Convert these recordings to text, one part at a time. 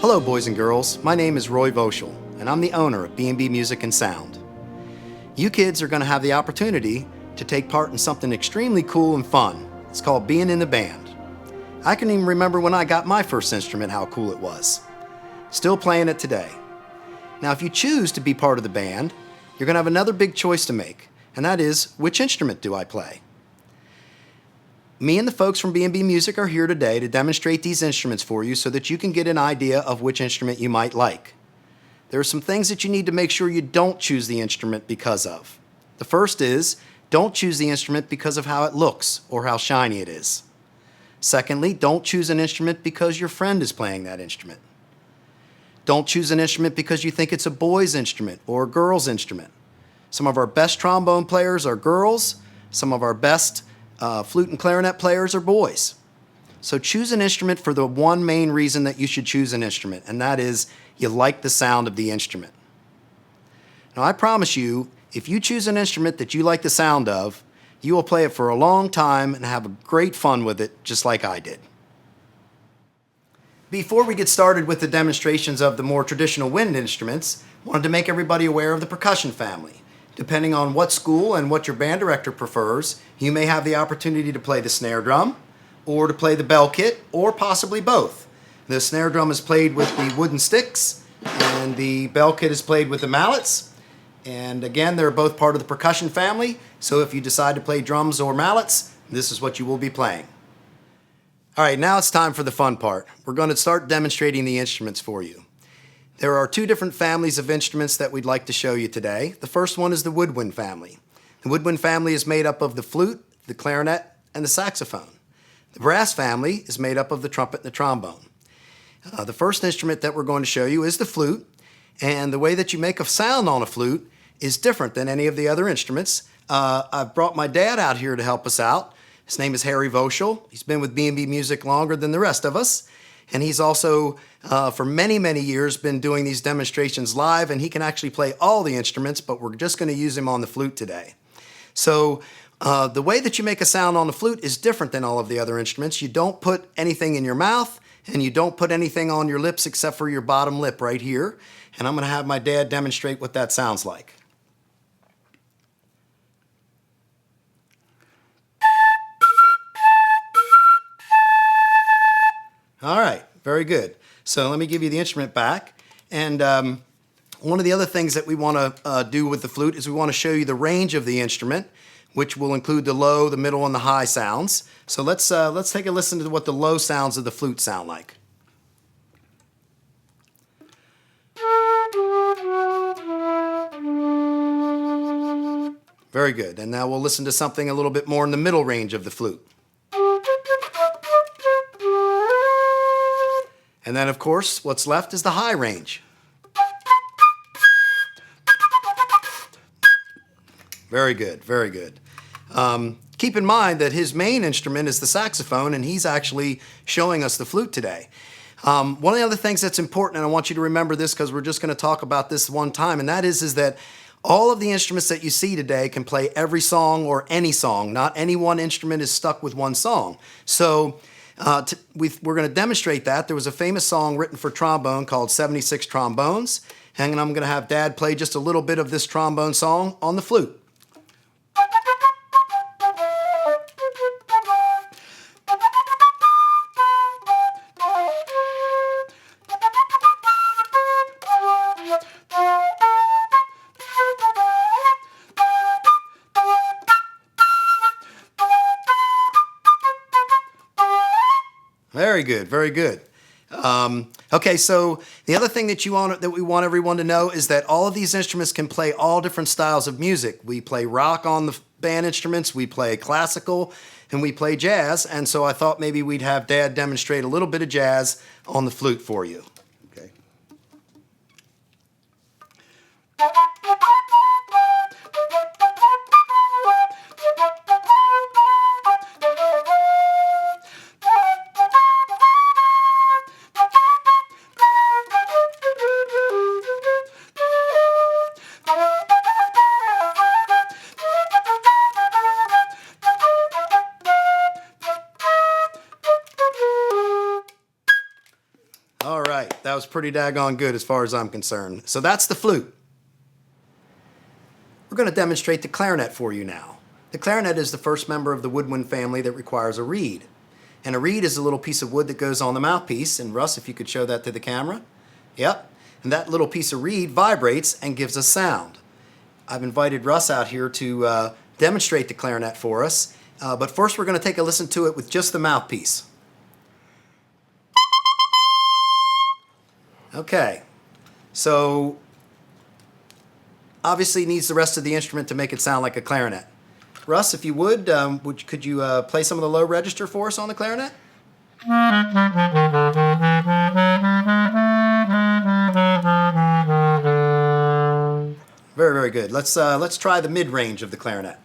Hello boys and girls, my name is Roy Voschel, and I'm the owner of B&B Music and Sound. You kids are going to have the opportunity to take part in something extremely cool and fun. It's called being in the band. I can even remember when I got my first instrument how cool it was. Still playing it today. Now if you choose to be part of the band, you're going to have another big choice to make, and that is, which instrument do I play? Me and the folks from B&B Music are here today to demonstrate these instruments for you so that you can get an idea of which instrument you might like. There are some things that you need to make sure you don't choose the instrument because of. The first is, don't choose the instrument because of how it looks or how shiny it is. Secondly, don't choose an instrument because your friend is playing that instrument. Don't choose an instrument because you think it's a boy's instrument or a girl's instrument. Some of our best trombone players are girls. Some of our best flute and clarinet players are boys. So choose an instrument for the one main reason that you should choose an instrument, and that is you like the sound of the instrument. Now I promise you, if you choose an instrument that you like the sound of, you will play it for a long time and have great fun with it, just like I did. Before we get started with the demonstrations of the more traditional wind instruments, I wanted to make everybody aware of the percussion family. Depending on what school and what your band director prefers, you may have the opportunity to play the snare drum, or to play the bell kit, or possibly both. The snare drum is played with the wooden sticks, and the bell kit is played with the mallets. And again, they're both part of the percussion family, so if you decide to play drums or mallets, this is what you will be playing. All right, now it's time for the fun part. We're going to start demonstrating the instruments for you. There are two different families of instruments that we'd like to show you today. The first one is the woodwind family. The woodwind family is made up of the flute, the clarinet, and the saxophone. The brass family is made up of the trumpet and the trombone. The first instrument that we're going to show you is the flute, and the way that you make a sound on a flute is different than any of the other instruments. I've brought my dad out here to help us out. His name is Harry Voschel. He's been with B&B Music longer than the rest of us. And he's also, for many, many years, been doing these demonstrations live, and he can actually play all the instruments, but we're just going to use him on the flute today. So the way that you make a sound on the flute is different than all of the other instruments. You don't put anything in your mouth, and you don't put anything on your lips except for your bottom lip right here. And I'm going to have my dad demonstrate what that sounds like. All right, very good. So let me give you the instrument back. And one of the other things that we want to do with the flute is we want to show you the range of the instrument, which will include the low, the middle, and the high sounds. So let's take a listen to what the low sounds of the flute sound like. Very good. And now we'll listen to something a little bit more in the middle range of the flute. And then, of course, what's left is the high range. Very good, very good. Keep in mind that his main instrument is the saxophone, and he's actually showing us the flute today. One of the other things that's important, and I want you to remember this because we're just going to talk about this one time, and that is that all of the instruments that you see today can play every song or any song. Not any one instrument is stuck with one song. So we're going to demonstrate that. There was a famous song written for trombone called 76 Trombones, and I'm going to have Dad play just a little bit of this trombone song on the flute. Very good, very good. Okay, so the other thing that we want everyone to know is that all of these instruments can play all different styles of music. We play rock on the band instruments, we play classical, and we play jazz. And so I thought maybe we'd have Dad demonstrate a little bit of jazz on the flute for you. Okay. All right, that was pretty daggone good as far as I'm concerned. So that's the flute. We're going to demonstrate the clarinet for you now. The clarinet is the first member of the woodwind family that requires a reed. And a reed is a little piece of wood that goes on the mouthpiece. And Russ, if you could show that to the camera. Yep. And that little piece of reed vibrates and gives us sound. I've invited Russ out here to demonstrate the clarinet for us. But first we're going to take a listen to it with just the mouthpiece. Okay. So obviously it needs the rest of the instrument to make it sound like a clarinet. Russ, if you would, could you play some of the low register for us on the clarinet? Very, very good. Let's try the mid-range of the clarinet.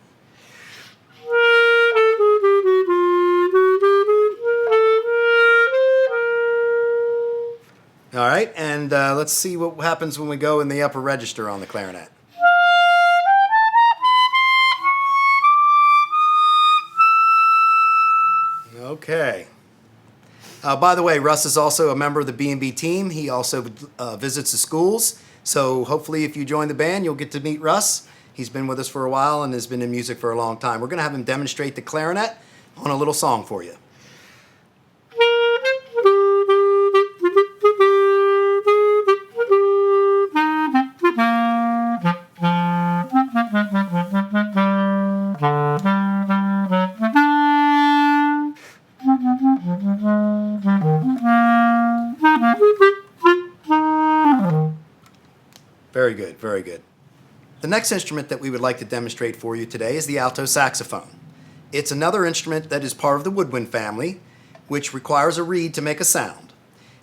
All right, and let's see what happens when we go in the upper register on the clarinet. Okay. By the way, Russ is also a member of the B&B team. He also visits the schools. So hopefully if you join the band, you'll get to meet Russ. He's been with us for a while and has been in music for a long time. We're going to have him demonstrate the clarinet on a little song for you. Very good, very good. The next instrument that we would like to demonstrate for you today is the alto saxophone. It's another instrument that is part of the woodwind family, which requires a reed to make a sound.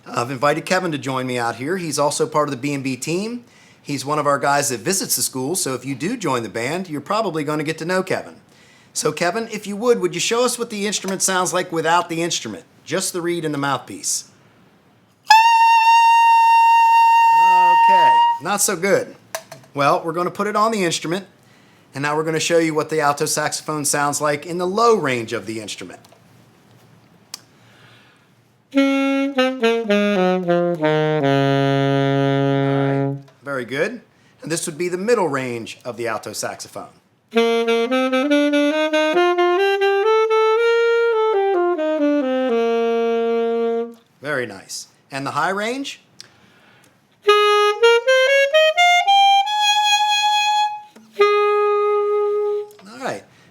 I've invited Kevin to join me out here. He's also part of the B&B team. He's one of our guys that visits the school, so if you do join the band, you're probably going to get to know Kevin. So Kevin, if you would you show us what the instrument sounds like without the instrument? Just the reed and the mouthpiece. Okay, not so good. Well, we're going to put it on the instrument, and now we're going to show you what the alto saxophone sounds like in the low range of the instrument. All right, very good. And this would be the middle range of the alto saxophone. Very nice. And the high range?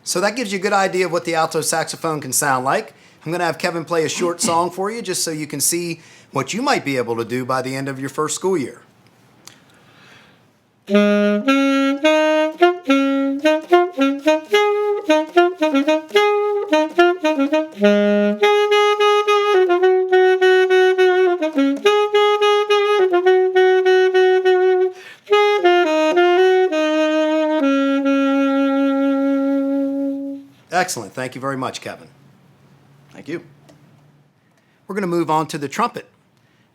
So that gives you a good idea of what the alto saxophone can sound like. I'm going to have Kevin play a short song for you just so you can see what you might be able to do by the end of your first school year. Excellent. Thank you very much, Kevin. Thank you. We're going to move on to the trumpet.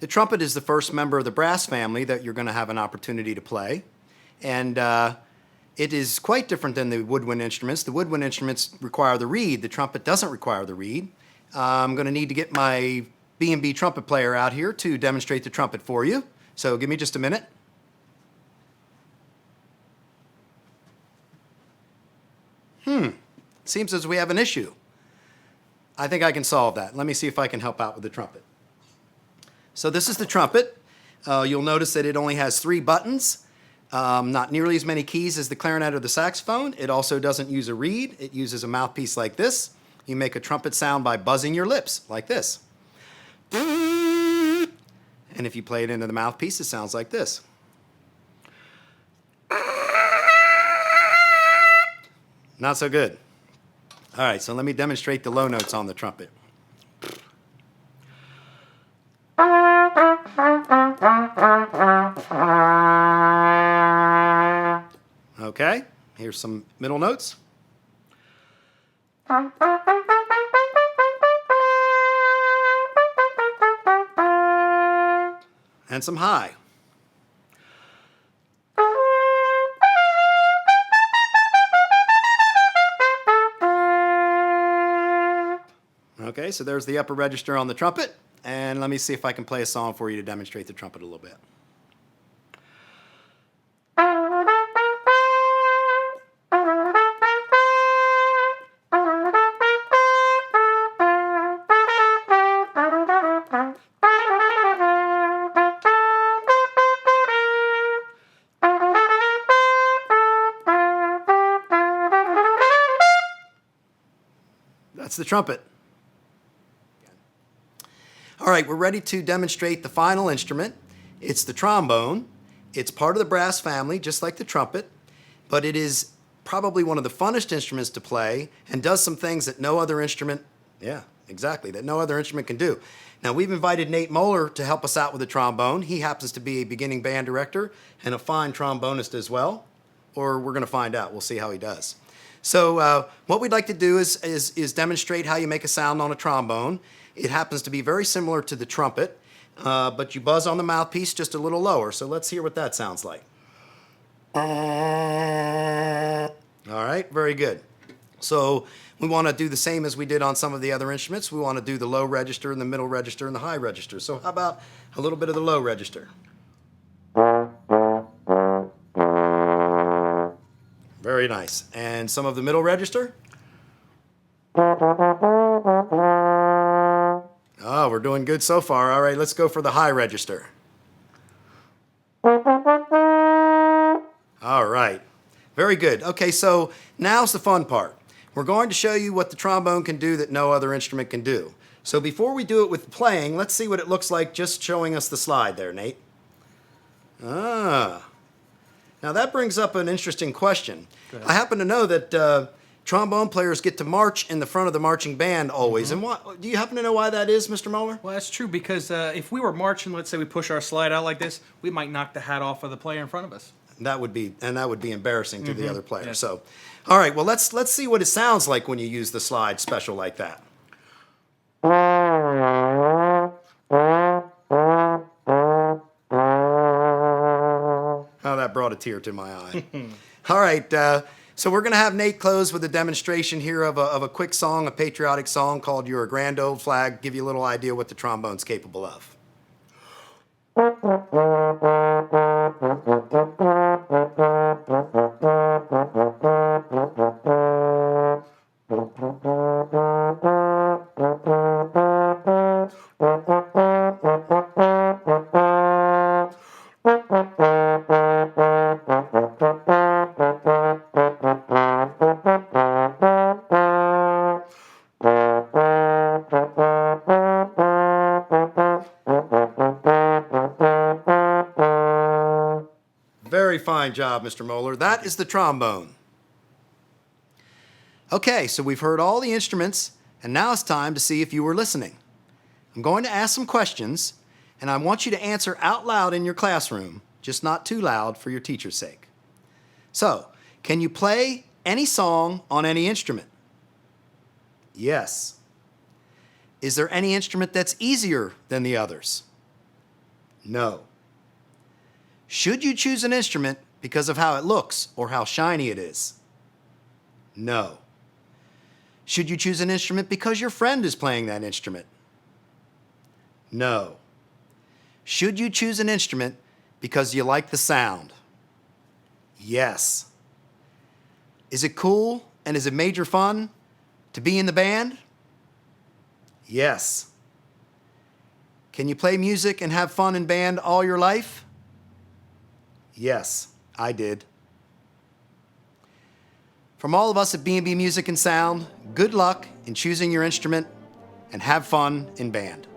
The trumpet is the first member of the brass family that you're going to have an opportunity to play. And it is quite different than the woodwind instruments. The woodwind instruments require the reed. The trumpet doesn't require the reed. I'm going to need to get my B&B trumpet player out here to demonstrate the trumpet for you. So give me just a minute. Seems as we have an issue. I think I can solve that. Let me see if I can help out with the trumpet. So this is the trumpet. You'll notice that it only has 3 buttons, not nearly as many keys as the clarinet or the saxophone. It also doesn't use a reed. It uses a mouthpiece like this. You make a trumpet sound by buzzing your lips, like this. And if you play it into the mouthpiece, it sounds like this. Not so good. All right, so let me demonstrate the low notes on the trumpet. Okay, here's some middle notes. And some high. Okay, so there's the upper register on the trumpet. and let me see if I can play a song for you to demonstrate the trumpet a little bit. That's the trumpet. All right, we're ready to demonstrate the final instrument. It's the trombone. It's part of the brass family, just like the trumpet, but it is probably one of the funnest instruments to play and does some things that no other instrument, that no other instrument can do. Now, we've invited Nate Moeller to help us out with the trombone. He happens to be a beginning band director and a fine trombonist as well, or we're going to find out. We'll see how he does. So what we'd like to do is demonstrate how you make a sound on a trombone. It happens to be very similar to the trumpet, but you buzz on the mouthpiece just a little lower. So let's hear what that sounds like. All right, very good. So we want to do the same as we did on some of the other instruments. We want to do the low register and the middle register and the high register. So how about a little bit of the low register? Very nice. And some of the middle register? Oh, we're doing good so far. All right, let's go for the high register. All right. Very good. Okay, so now's the fun part. We're going to show you what the trombone can do that no other instrument can do. So before we do it with playing, let's see what it looks like just showing us the slide there, Nate. Now that brings up an interesting question. I happen to know that trombone players get to march in the front of the marching band always. And do you happen to know why that is, Mr. Moeller? Well, that's true because if we were marching, let's say we push our slide out like this, we might knock the hat off of the player in front of us. That would be embarrassing to the other player. Yes. So, all right, well let's see what it sounds like when you use the slide special like that. Oh, that brought a tear to my eye. All right, so we're going to have Nate close with a demonstration here of a quick song, a patriotic song called "You're a Grand Old Flag," give you a little idea what the trombone's capable of. Very fine job, Mr. Moeller. That is the trombone. Okay, so we've heard all the instruments, and now it's time to see if you were listening. I'm going to ask some questions, and I want you to answer out loud in your classroom, just not too loud for your teacher's sake. So, can you play any song on any instrument? Yes. Is there any instrument that's easier than the others? No. Should you choose an instrument because of how it looks or how shiny it is? No. Should you choose an instrument because your friend is playing that instrument? No. Should you choose an instrument because you like the sound? Yes. Is it cool and is it major fun to be in the band? Yes. Can you play music and have fun in band all your life? Yes, I did. From all of us at B&B Music and Sound, good luck in choosing your instrument and have fun in band.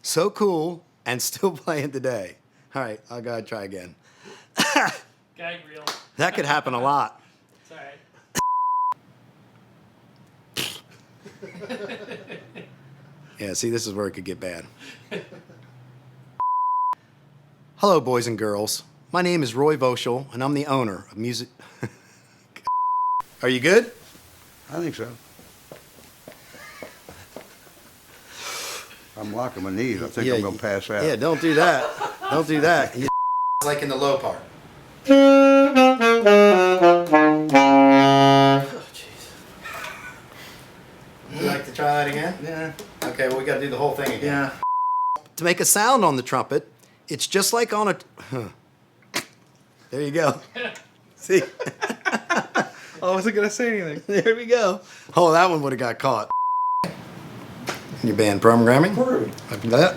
So cool and still playing today. All right, I gotta try again. Gag reel. That could happen a lot. It's all right. Yeah, see, this is where it could get bad. Hello, boys and girls. My name is Roy Voschel, and I'm the owner of Music... Are you good? I think so. I'm locking my knees. I think Yeah, I'm going to pass out. Yeah, don't do that. Don't do that. You like in the low part. Oh, jeez. Would you like to try that again? Yeah. Okay, well, we got to do the whole thing again. Yeah. To make a sound on the trumpet, it's just like on a... There you go. See? I wasn't gonna say anything. There we go. Oh, that one would have got caught. Your band programming? Like that.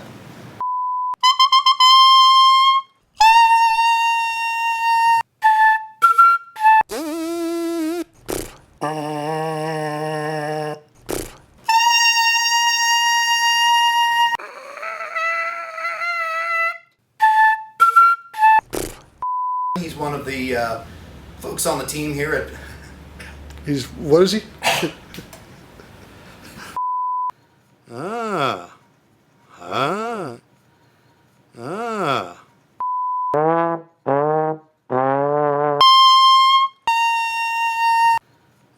He's one of the folks on the team here at... What is he? Ah. Ah. Ah.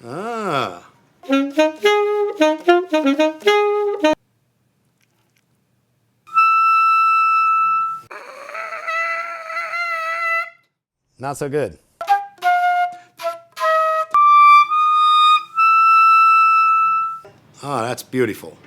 Ah. Not so good. Oh, that's beautiful.